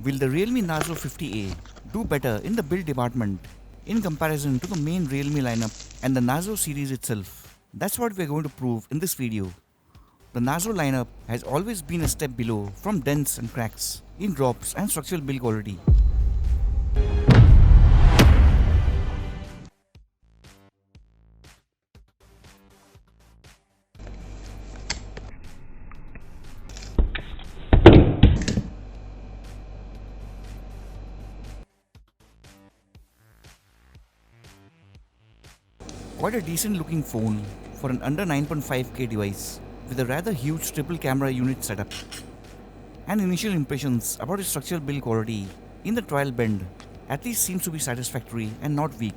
Will the Realme Narzo 50A do better in the build department in comparison to the main Realme lineup and the Narzo series itself? That's what we're going to prove in this video. The Narzo lineup has always been a step below from dents and cracks in drops and structural build quality. Quite a decent looking phone for an under 9.5K device with a rather huge triple camera unit setup. And initial impressions about its structural build quality in the trial bend at least seems to be satisfactory and not weak.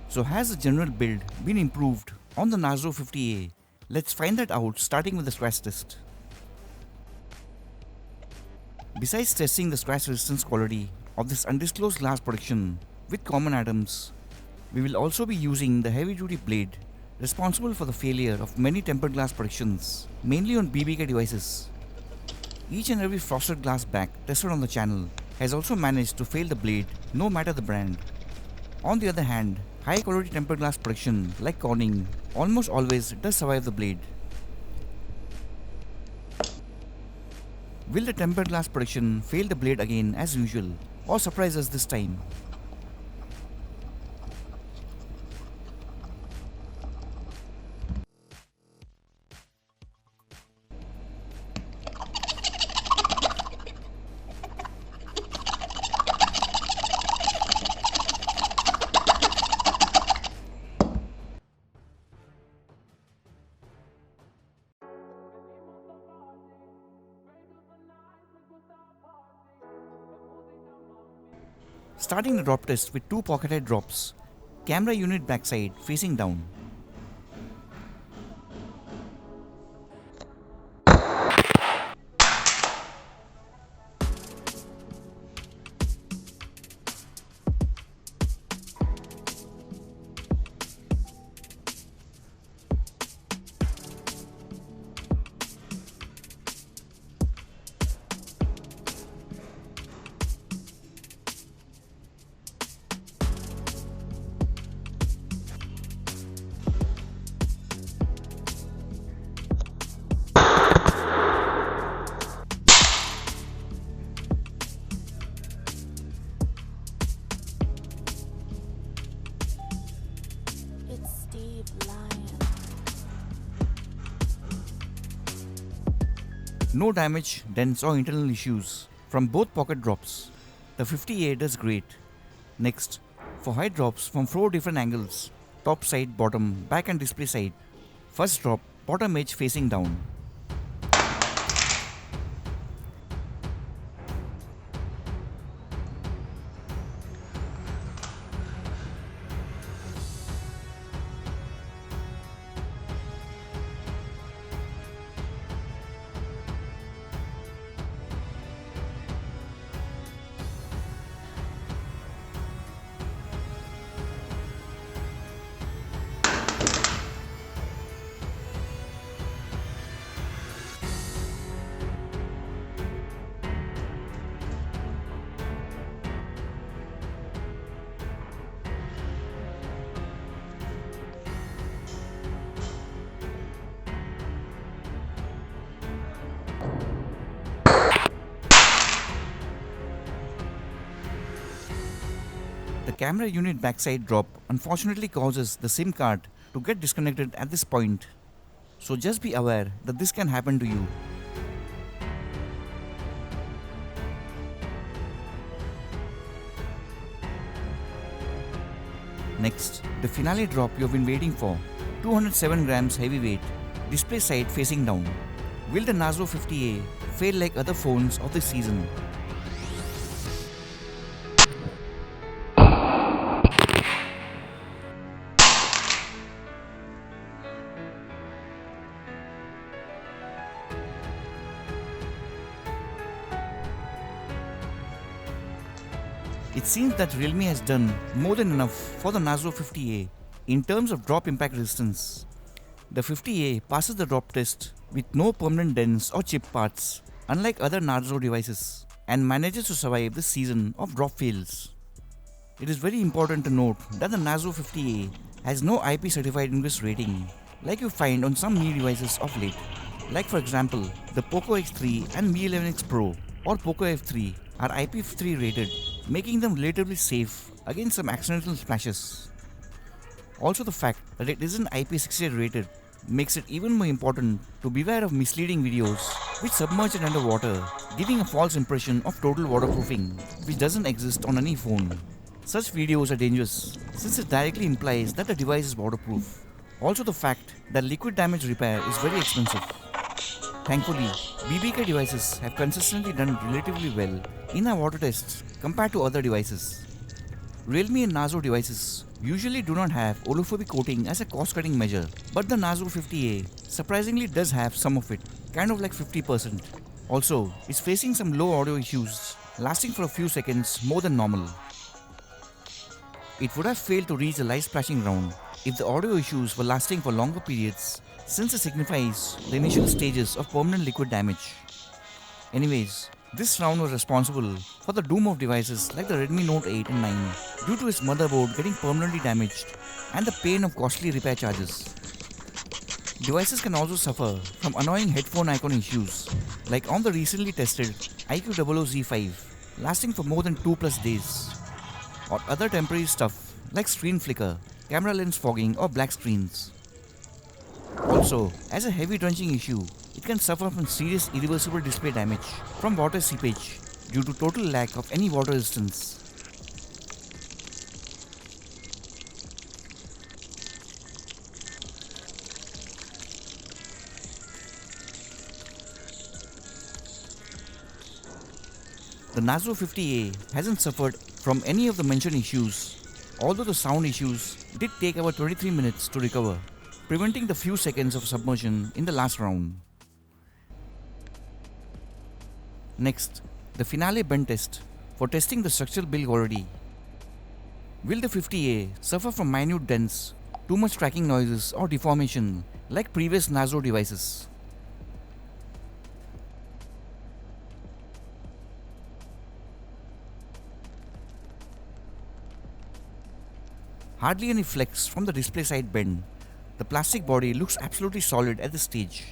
So has the general build been improved on the Narzo 50A? Let's find that out starting with the scratch test. Besides testing the scratch resistance quality of this undisclosed glass protection with common atoms, we will also be using the heavy duty blade responsible for the failure of many tempered glass protections, mainly on BBK devices. Each and every frosted glass back tested on the channel has also managed to fail the blade no matter the brand. On the other hand, high quality tempered glass protection like Corning almost always does survive the blade. Will the tempered glass protection fail the blade again as usual or surprise us this time? Starting the drop test with two pocketed drops, camera unit backside facing down. No damage, dents or internal issues from both pocket drops. The 50A does great. Next, for high drops from 4 different angles: top side, bottom, back and display side. First drop, bottom edge facing down. The camera unit backside drop unfortunately causes the SIM card to get disconnected at this point. So just be aware that this can happen to you. Next, the finale drop you have been waiting for. 207 grams heavyweight, display side facing down. Will the Narzo 50A fail like other phones of this season? It seems that Realme has done more than enough for the Narzo 50A in terms of drop impact resistance. The 50A passes the drop test with no permanent dents or chip parts unlike other Narzo devices, and manages to survive this season of drop fails. It is very important to note that the Narzo 50A has no IP certified English rating like you find on some new devices of late. Like for example, the Poco X3 and Mi 11X Pro or Poco F3 are IP3 rated, making them relatively safe against some accidental splashes. Also, the fact that it isn't IP68 rated makes it even more important to beware of misleading videos which submerge it underwater, giving a false impression of total waterproofing which doesn't exist on any phone. Such videos are dangerous since it directly implies that the device is waterproof. Also, the fact that liquid damage repair is very expensive. Thankfully, BBK devices have consistently done relatively well in our water tests compared to other devices. Realme and Narzo devices usually do not have oleophobic coating as a cost-cutting measure, but the Narzo 50A surprisingly does have some of it, kind of like 50%. Also, it's facing some low audio issues, lasting for a few seconds more than normal. It would have failed to reach the light splashing round if the audio issues were lasting for longer periods, since it signifies the initial stages of permanent liquid damage. Anyways, this round was responsible for the doom of devices like the Redmi Note 8 and 9 due to its motherboard getting permanently damaged and the pain of costly repair charges. Devices can also suffer from annoying headphone icon issues like on the recently tested iQOO-Z5 lasting for more than 2+ days, or other temporary stuff like screen flicker, camera lens fogging or black screens. Also, as a heavy drenching issue, it can suffer from serious irreversible display damage from water seepage due to total lack of any water resistance. The Narzo 50A hasn't suffered from any of the mentioned issues, although the sound issues did take about 23 minutes to recover, preventing the few seconds of submersion in the last round. Next, the finale bend test for testing the structural build quality. Will the 50A suffer from minute dents, too much cracking noises or deformation like previous Narzo devices? Hardly any flex from the display side bend. The plastic body looks absolutely solid at this stage.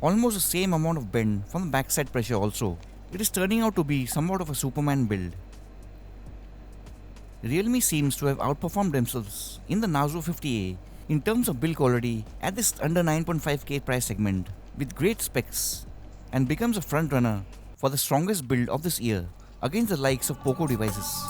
Almost the same amount of bend from the backside pressure also. It is turning out to be somewhat of a Superman build. Realme seems to have outperformed themselves in the Narzo 50A in terms of build quality at this under 9.5K price segment with great specs, and becomes a front runner for the strongest build of this year against the likes of Poco devices.